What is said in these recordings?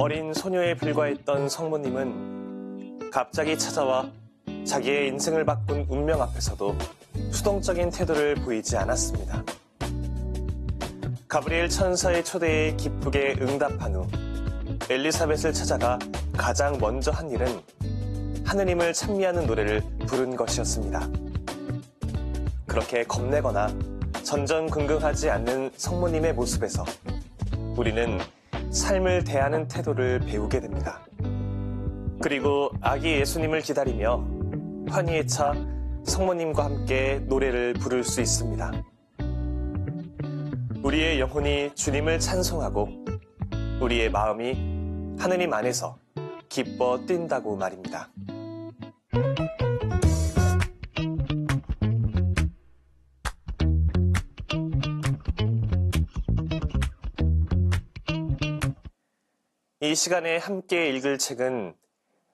어린 소녀에 불과했던 성모님은 갑자기 찾아와 자기의 인생을 바꾼 운명 앞에서도 수동적인 태도를 보이지 않았습니다. 가브리엘 천사의 초대에 기쁘게 응답한 후 엘리사벳을 찾아가 가장 먼저 한 일은 하느님을 찬미하는 노래를 부른 것이었습니다. 그렇게 겁내거나 전전긍긍하지 않는 성모님의 모습에서 우리는 삶을 대하는 태도를 배우게 됩니다. 그리고 아기 예수님을 기다리며 환희에 차 성모님과 함께 노래를 부를 수 있습니다. 우리의 영혼이 주님을 찬송하고 우리의 마음이 하느님 안에서 기뻐 뛴다고 말입니다. 이 시간에 함께 읽을 책은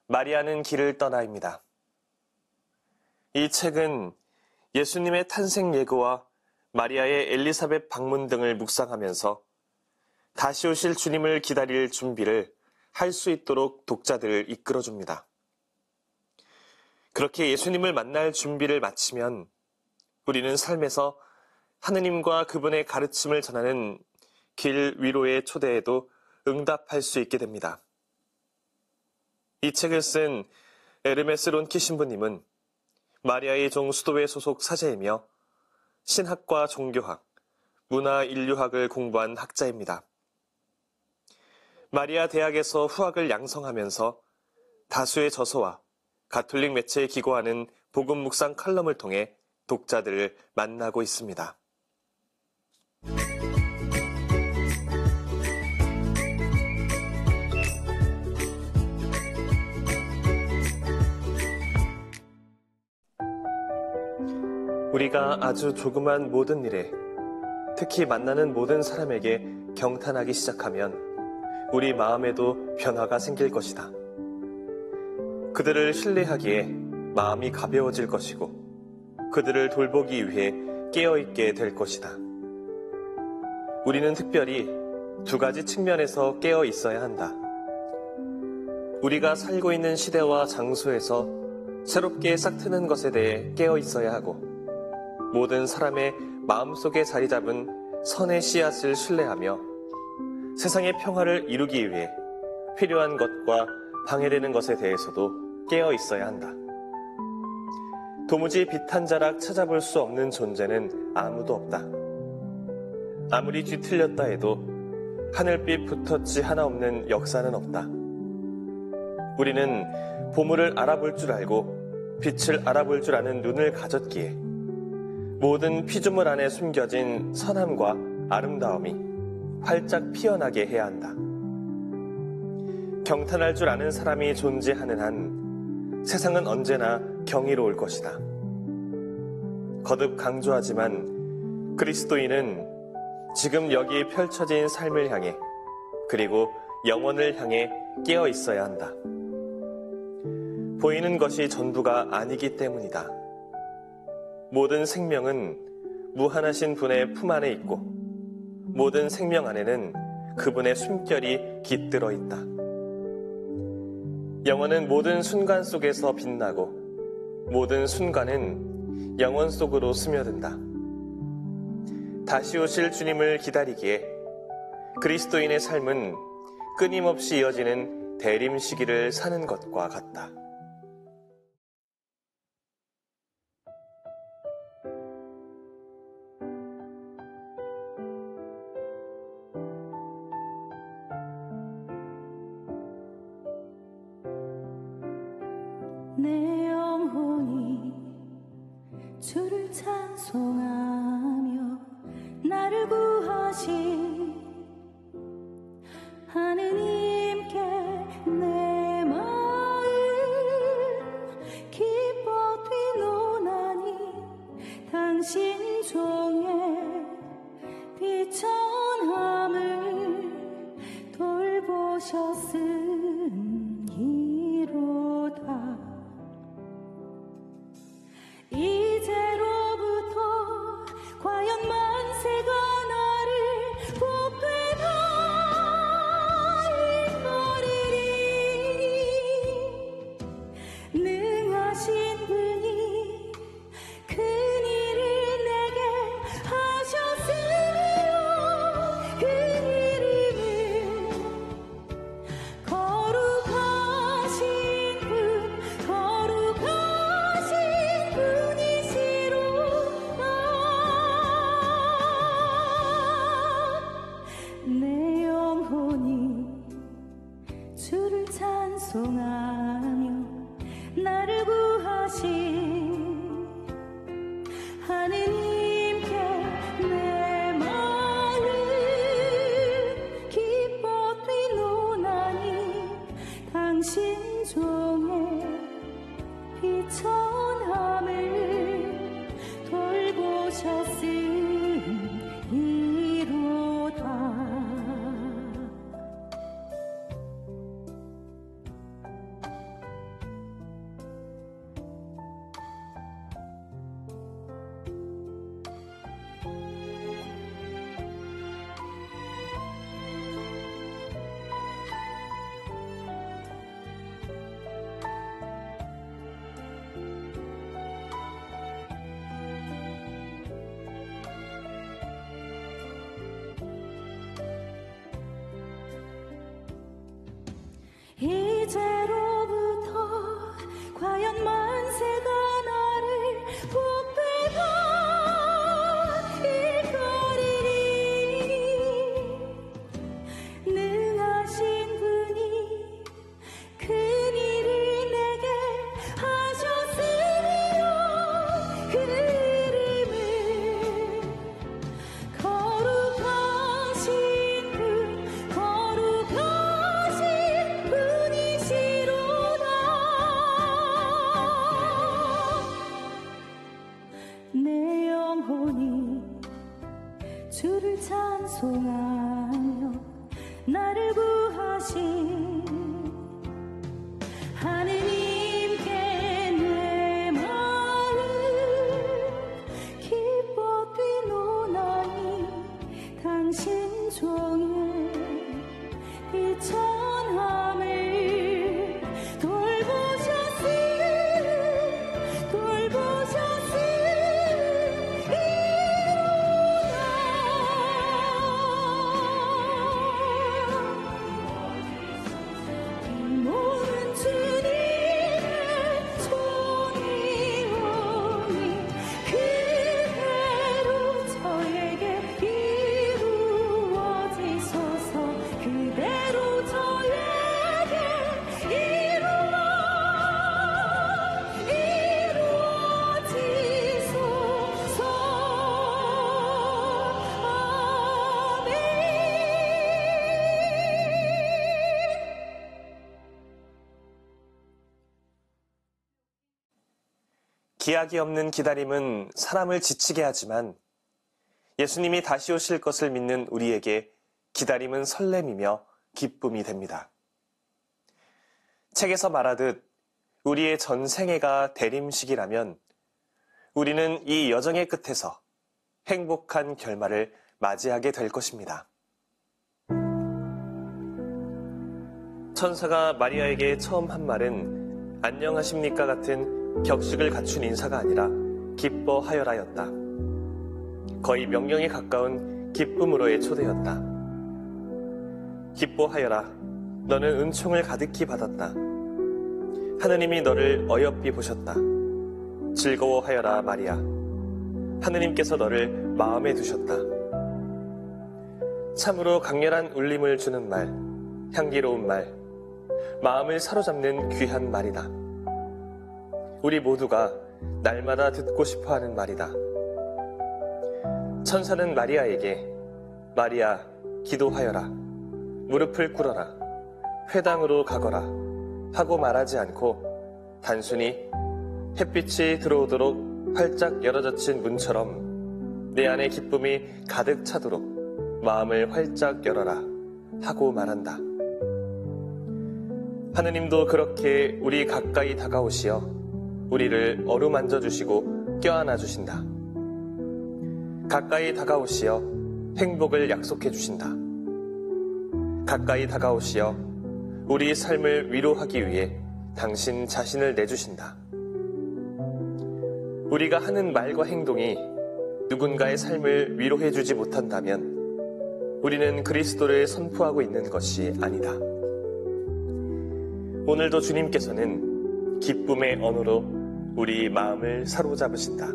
마리아는 길을 떠나입니다. 이 책은 예수님의 탄생 예고와 마리아의 엘리사벳 방문 등을 묵상하면서 다시 오실 주님을 기다릴 준비를 할 수 있도록 독자들을 이끌어줍니다. 그렇게 예수님을 만날 준비를 마치면 우리는 삶에서 하느님과 그분의 가르침을 전하는 길 위로의 초대에도 응답할 수 있게 됩니다. 이 책을 쓴 에르메스 론키 신부님은 마리아의 종 수도회 소속 사제이며 신학과 종교학, 문화인류학을 공부한 학자입니다. 마리아 대학에서 후학을 양성하면서 다수의 저서와 가톨릭 매체에 기고하는 복음 묵상 칼럼을 통해 독자들을 만나고 있습니다. 우리가 아주 조그만 모든 일에, 특히 만나는 모든 사람에게 경탄하기 시작하면 우리 마음에도 변화가 생길 것이다. 그들을 신뢰하기에 마음이 가벼워질 것이고 그들을 돌보기 위해 깨어있게 될 것이다. 우리는 특별히 두 가지 측면에서 깨어 있어야 한다. 우리가 살고 있는 시대와 장소에서 새롭게 싹트는 것에 대해 깨어 있어야 하고 모든 사람의 마음속에 자리 잡은 선의 씨앗을 신뢰하며 세상의 평화를 이루기 위해 필요한 것과 방해되는 것에 대해서도 깨어 있어야 한다. 도무지 빛 한 자락 찾아볼 수 없는 존재는 아무도 없다. 아무리 뒤틀렸다 해도 하늘빛 붓터치 하나 없는 역사는 없다. 우리는 보물을 알아볼 줄 알고 빛을 알아볼 줄 아는 눈을 가졌기에 모든 피조물 안에 숨겨진 선함과 아름다움이 활짝 피어나게 해야 한다. 경탄할 줄 아는 사람이 존재하는 한 세상은 언제나 경이로울 것이다. 거듭 강조하지만 그리스도인은 지금 여기 펼쳐진 삶을 향해 그리고 영원을 향해 깨어 있어야 한다. 보이는 것이 전부가 아니기 때문이다. 모든 생명은 무한하신 분의 품 안에 있고 모든 생명 안에는 그분의 숨결이 깃들어 있다. 영혼은 모든 순간 속에서 빛나고 모든 순간은 영혼 속으로 스며든다. 다시 오실 주님을 기다리기에 그리스도인의 삶은 끊임없이 이어지는 대림 시기를 사는 것과 같다. 내 영혼이 주를 찬송하며 나를 구하신 하느님께 내 마음 기뻐 뛰노나니 당신 종의 비천함을 돌보셨음이로다. 이제로부터 과연 만세가 나를 복되나이까. 이제로부터 과연 만세가 나를 복되다 일거리니 능하신 분이 큰 일을 내게 하셨으리요 그 이름을 거룩하신 분이시로다. 내 영혼이 주를 찬송하며 나를 구하신 하느님께 내 마음 기뻐 뛰노나니 당신 종의 비천함을 모든 주님의 손이 오니 그대로 저에게 이루어지소서. 그대로 저에게 이루어지소서. 아멘. 기약이 없는 기다림은 사람을 지치게 하지만 예수님이 다시 오실 것을 믿는 우리에게 기다림은 설렘이며 기쁨이 됩니다. 책에서 말하듯 우리의 전생애가 대림식이라면 우리는 이 여정의 끝에서 행복한 결말을 맞이하게 될 것입니다. 천사가 마리아에게 처음 한 말은 안녕하십니까 같은 격식을 갖춘 인사가 아니라 기뻐하여라였다. 거의 명령에 가까운 기쁨으로의 초대였다. 기뻐하여라. 너는 은총을 가득히 받았다. 하느님이 너를 어여삐 보셨다. 즐거워하여라 마리아. 하느님께서 너를 마음에 두셨다. 참으로 강렬한 울림을 주는 말, 향기로운 말, 마음을 사로잡는 귀한 말이다. 우리 모두가 날마다 듣고 싶어하는 말이다. 천사는 마리아에게 마리아 기도하여라, 무릎을 꿇어라, 회당으로 가거라 하고 말하지 않고 단순히 햇빛이 들어오도록 활짝 열어젖힌 문처럼 내 안에 기쁨이 가득 차도록 마음을 활짝 열어라 하고 말한다. 하느님도 그렇게 우리 가까이 다가오시어 우리를 어루만져 주시고 껴안아 주신다. 가까이 다가오시어 행복을 약속해 주신다. 가까이 다가오시어 우리 삶을 위로하기 위해 당신 자신을 내주신다. 우리가 하는 말과 행동이 누군가의 삶을 위로해 주지 못한다면 우리는 그리스도를 선포하고 있는 것이 아니다. 오늘도 주님께서는 기쁨의 언어로 우리 마음을 사로잡으신다.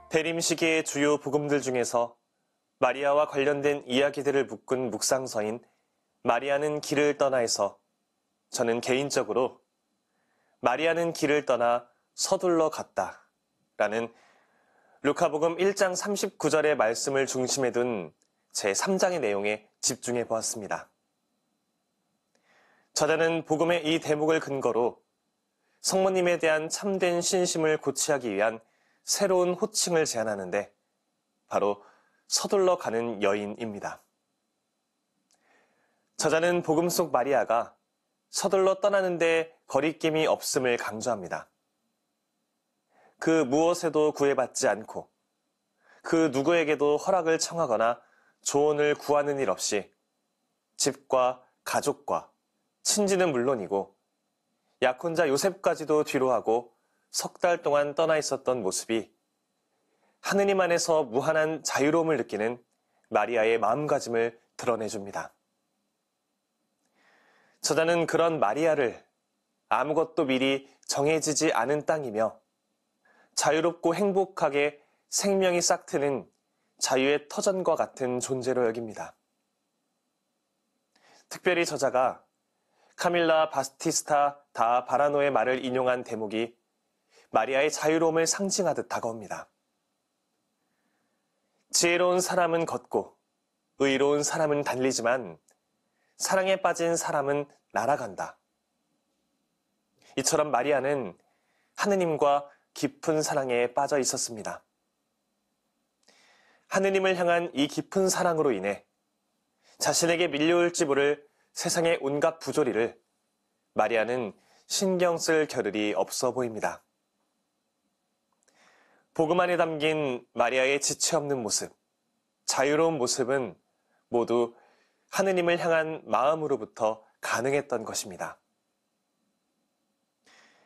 대림시기의 주요 복음들 중에서 마리아와 관련된 이야기들을 묶은 묵상서인 마리아는 길을 떠나에서 저는 개인적으로 마리아는 길을 떠나 서둘러 갔다 라는 루카복음 1장 39절의 말씀을 중심에 둔 제3장의 내용에 집중해 보았습니다. 저자는 복음의 이 대목을 근거로 성모님에 대한 참된 신심을 고취하기 위한 새로운 호칭을 제안하는데 바로 서둘러 가는 여인입니다. 저자는 복음 속 마리아가 서둘러 떠나는데 거리낌이 없음을 강조합니다. 그 무엇에도 구애받지 않고 그 누구에게도 허락을 청하거나 조언을 구하는 일 없이 집과 가족과 친지는 물론이고 약혼자 요셉까지도 뒤로하고 석 달 동안 떠나 있었던 모습이 하느님 안에서 무한한 자유로움을 느끼는 마리아의 마음가짐을 드러내줍니다. 저자는 그런 마리아를 아무것도 미리 정해지지 않은 땅이며 자유롭고 행복하게 생명이 싹트는 자유의 터전과 같은 존재로 여깁니다. 특별히 저자가 카밀라 바티스타 다 바라노의 말을 인용한 대목이 마리아의 자유로움을 상징하듯 다가옵니다. 지혜로운 사람은 걷고 의로운 사람은 달리지만 사랑에 빠진 사람은 날아간다. 이처럼 마리아는 하느님과 깊은 사랑에 빠져 있었습니다. 하느님을 향한 이 깊은 사랑으로 인해 자신에게 밀려올지 모를 세상의 온갖 부조리를 마리아는 신경 쓸 겨를이 없어 보입니다. 복음 안에 담긴 마리아의 지체 없는 모습, 자유로운 모습은 모두 하느님을 향한 마음으로부터 가능했던 것입니다.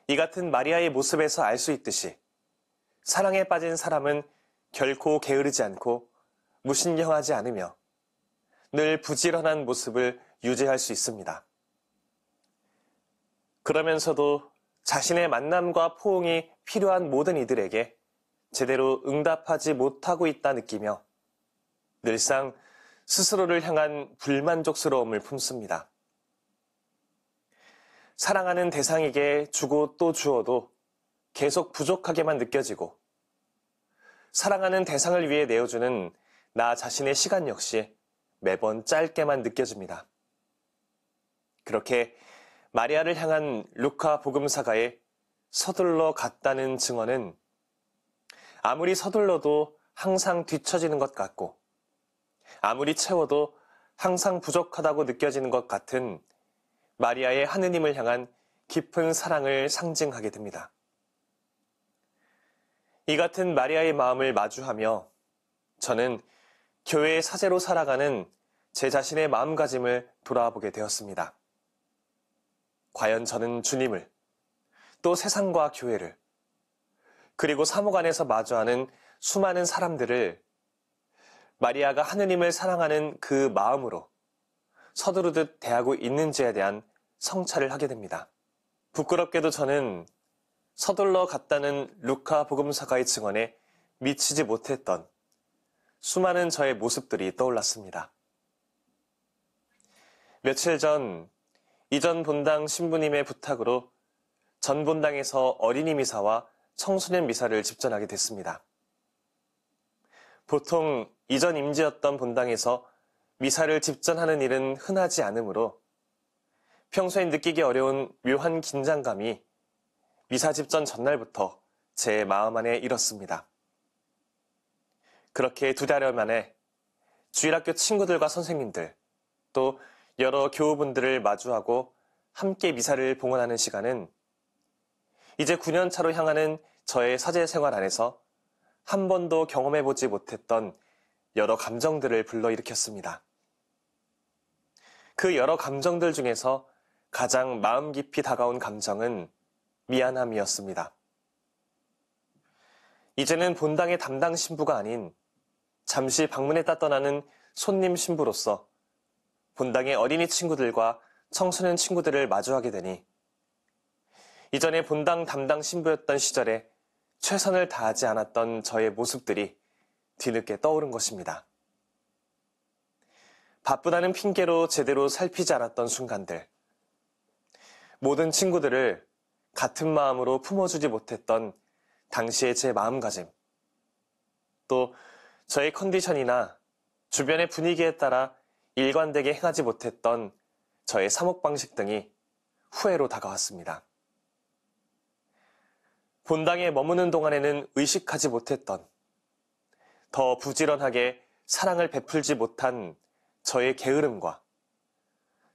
이 같은 마리아의 모습에서 알 수 있듯이 사랑에 빠진 사람은 결코 게으르지 않고 무신경하지 않으며 늘 부지런한 모습을 유지할 수 있습니다. 그러면서도 자신의 만남과 포옹이 필요한 모든 이들에게 제대로 응답하지 못하고 있다 느끼며 늘상 스스로를 향한 불만족스러움을 품습니다. 사랑하는 대상에게 주고 또 주어도 계속 부족하게만 느껴지고 사랑하는 대상을 위해 내어주는 나 자신의 시간 역시 매번 짧게만 느껴집니다. 그렇게 마리아를 향한 루카 복음사가의 서둘러 갔다는 증언은 아무리 서둘러도 항상 뒤처지는 것 같고 아무리 채워도 항상 부족하다고 느껴지는 것 같은 마리아의 하느님을 향한 깊은 사랑을 상징하게 됩니다. 이 같은 마리아의 마음을 마주하며 저는 교회의 사제로 살아가는 제 자신의 마음가짐을 돌아보게 되었습니다. 과연 저는 주님을, 또 세상과 교회를, 그리고 사목 안에서 마주하는 수많은 사람들을 마리아가 하느님을 사랑하는 그 마음으로 서두르듯 대하고 있는지에 대한 성찰을 하게 됩니다. 부끄럽게도 저는 서둘러 갔다는 루카 복음사가의 증언에 미치지 못했던 수많은 저의 모습들이 떠올랐습니다. 며칠 전 이전 본당 신부님의 부탁으로 전 본당에서 어린이 미사와 청소년 미사를 집전하게 됐습니다. 보통 이전 임지였던 본당에서 미사를 집전하는 일은 흔하지 않으므로 평소에 느끼기 어려운 묘한 긴장감이 미사 집전 전날부터 제 마음 안에 일었습니다. 그렇게 2달여 만에 주일학교 친구들과 선생님들, 또 여러 교우분들을 마주하고 함께 미사를 봉헌하는 시간은 이제 9년 차로 향하는 저의 사제 생활 안에서 한 번도 경험해보지 못했던 여러 감정들을 불러일으켰습니다. 그 여러 감정들 중에서 가장 마음 깊이 다가온 감정은 미안함이었습니다. 이제는 본당의 담당 신부가 아닌 잠시 방문했다 떠나는 손님 신부로서 본당의 어린이 친구들과 청소년 친구들을 마주하게 되니 이전에 본당 담당 신부였던 시절에 최선을 다하지 않았던 저의 모습들이 뒤늦게 떠오른 것입니다. 바쁘다는 핑계로 제대로 살피지 않았던 순간들, 모든 친구들을 같은 마음으로 품어주지 못했던 당시의 제 마음가짐, 또 저의 컨디션이나 주변의 분위기에 따라 일관되게 행하지 못했던 저의 사목 방식 등이 후회로 다가왔습니다. 본당에 머무는 동안에는 의식하지 못했던, 더 부지런하게 사랑을 베풀지 못한 저의 게으름과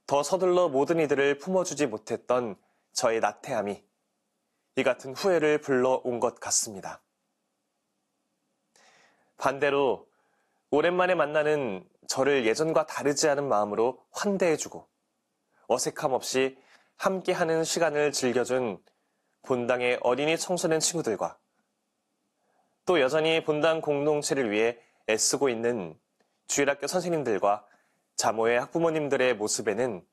더 서둘러 모든 이들을 품어주지 못했던 저의 나태함이 이 같은 후회를 불러온 것 같습니다. 반대로 오랜만에 만나는 저를 예전과 다르지 않은 마음으로 환대해주고 어색함 없이 함께하는 시간을 즐겨준 본당의 어린이 청소년 친구들과 또 여전히 본당 공동체를 위해 애쓰고 있는 주일학교 선생님들과 자모의 학부모님들의 모습에는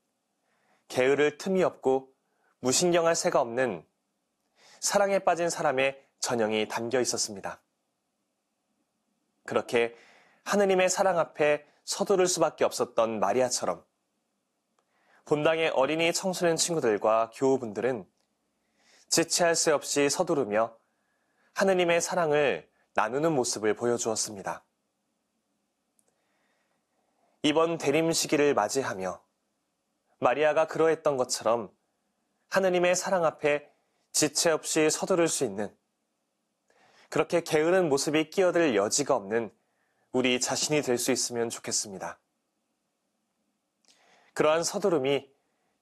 게으를 틈이 없고 무신경할 새가 없는 사랑에 빠진 사람의 전형이 담겨 있었습니다. 그렇게 하느님의 사랑 앞에 서두를 수밖에 없었던 마리아처럼 본당의 어린이 청소년 친구들과 교우분들은 지체할 새 없이 서두르며 하느님의 사랑을 나누는 모습을 보여주었습니다. 이번 대림 시기를 맞이하며 마리아가 그러했던 것처럼 하느님의 사랑 앞에 지체 없이 서두를 수 있는, 그렇게 게으른 모습이 끼어들 여지가 없는 우리 자신이 될 수 있으면 좋겠습니다. 그러한 서두름이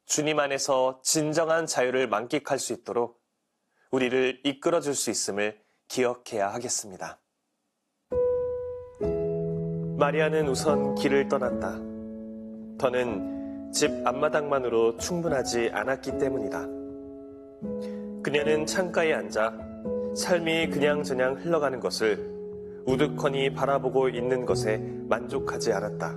주님 안에서 진정한 자유를 만끽할 수 있도록 우리를 이끌어줄 수 있음을 기억해야 하겠습니다. 마리아는 우선 길을 떠났다. 더는 집 앞마당만으로 충분하지 않았기 때문이다. 그녀는 창가에 앉아 삶이 그냥저냥 흘러가는 것을 우두커니 바라보고 있는 것에 만족하지 않았다.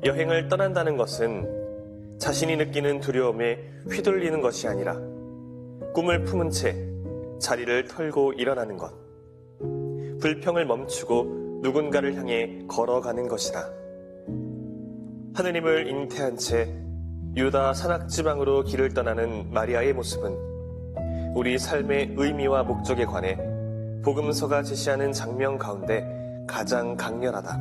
여행을 떠난다는 것은 자신이 느끼는 두려움에 휘둘리는 것이 아니라 꿈을 품은 채 자리를 털고 일어나는 것, 불평을 멈추고 누군가를 향해 걸어가는 것이다. 하느님을 잉태한 채 유다 산악지방으로 길을 떠나는 마리아의 모습은 우리 삶의 의미와 목적에 관해 복음서가 제시하는 장면 가운데 가장 강렬하다.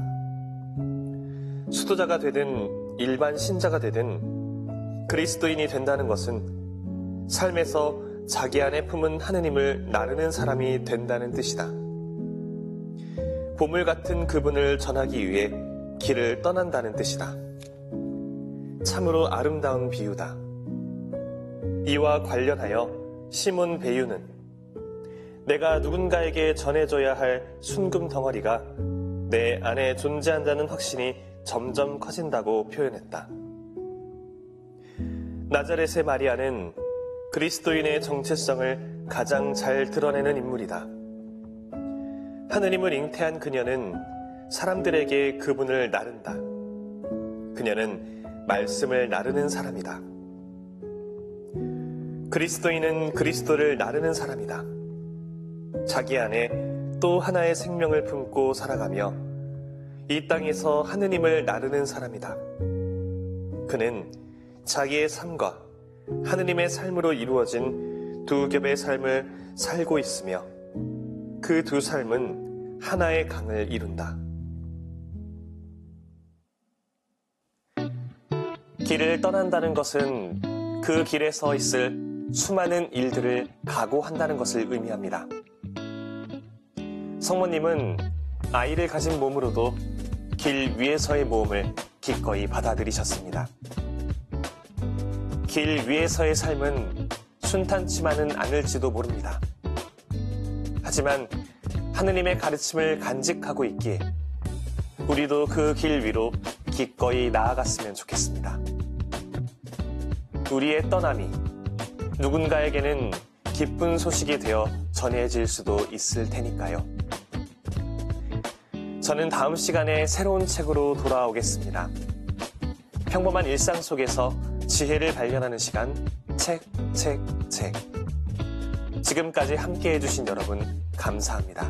수도자가 되든 일반 신자가 되든 그리스도인이 된다는 것은 삶에서 자기 안에 품은 하느님을 나르는 사람이 된다는 뜻이다. 보물 같은 그분을 전하기 위해 길을 떠난다는 뜻이다. 참으로 아름다운 비유다. 이와 관련하여 시몬 베유는 내가 누군가에게 전해줘야 할 순금 덩어리가 내 안에 존재한다는 확신이 점점 커진다고 표현했다. 나자렛의 마리아는 그리스도인의 정체성을 가장 잘 드러내는 인물이다. 하느님을 잉태한 그녀는 사람들에게 그분을 나른다. 그녀는 말씀을 나르는 사람이다. 그리스도인은 그리스도를 나르는 사람이다. 자기 안에 또 하나의 생명을 품고 살아가며 이 땅에서 하느님을 나르는 사람이다. 그는 자기의 삶과 하느님의 삶으로 이루어진 두 겹의 삶을 살고 있으며 그 두 삶은 하나의 강을 이룬다. 길을 떠난다는 것은 그 길에 서 있을 수많은 일들을 각오한다는 것을 의미합니다. 성모님은 아이를 가진 몸으로도 길 위에서의 모험을 기꺼이 받아들이셨습니다. 길 위에서의 삶은 순탄치만은 않을지도 모릅니다. 하지만 하느님의 가르침을 간직하고 있기에 우리도 그 길 위로 기꺼이 나아갔으면 좋겠습니다. 우리의 떠남이 누군가에게는 기쁜 소식이 되어 전해질 수도 있을 테니까요. 저는 다음 시간에 새로운 책으로 돌아오겠습니다. 평범한 일상 속에서 지혜를 발견하는 시간, 책. 지금까지 함께 해주신 여러분, 감사합니다.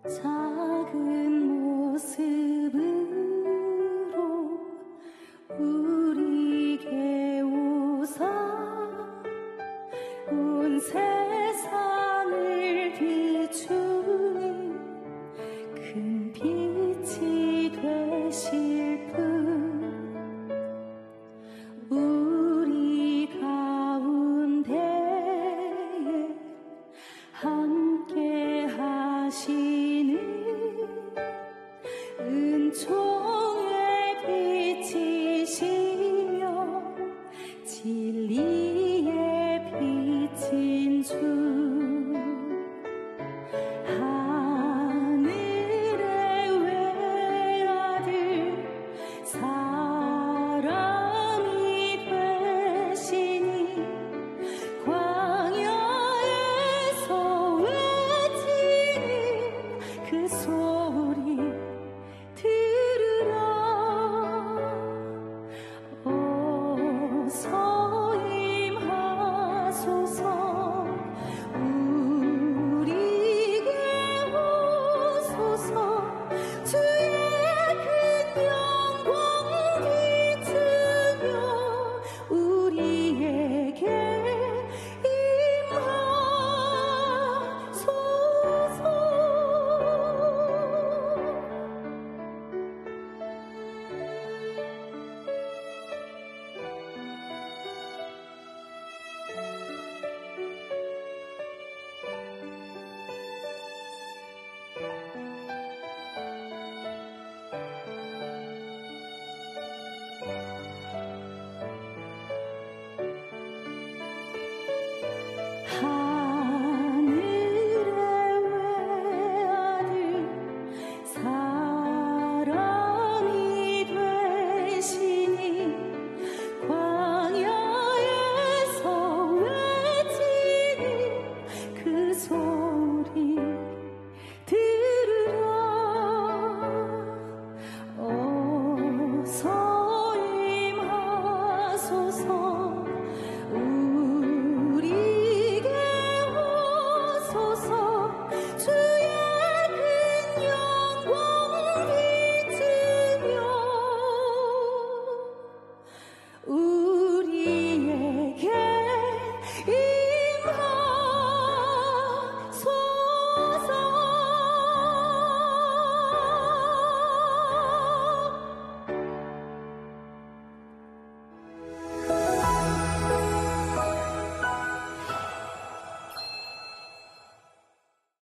작은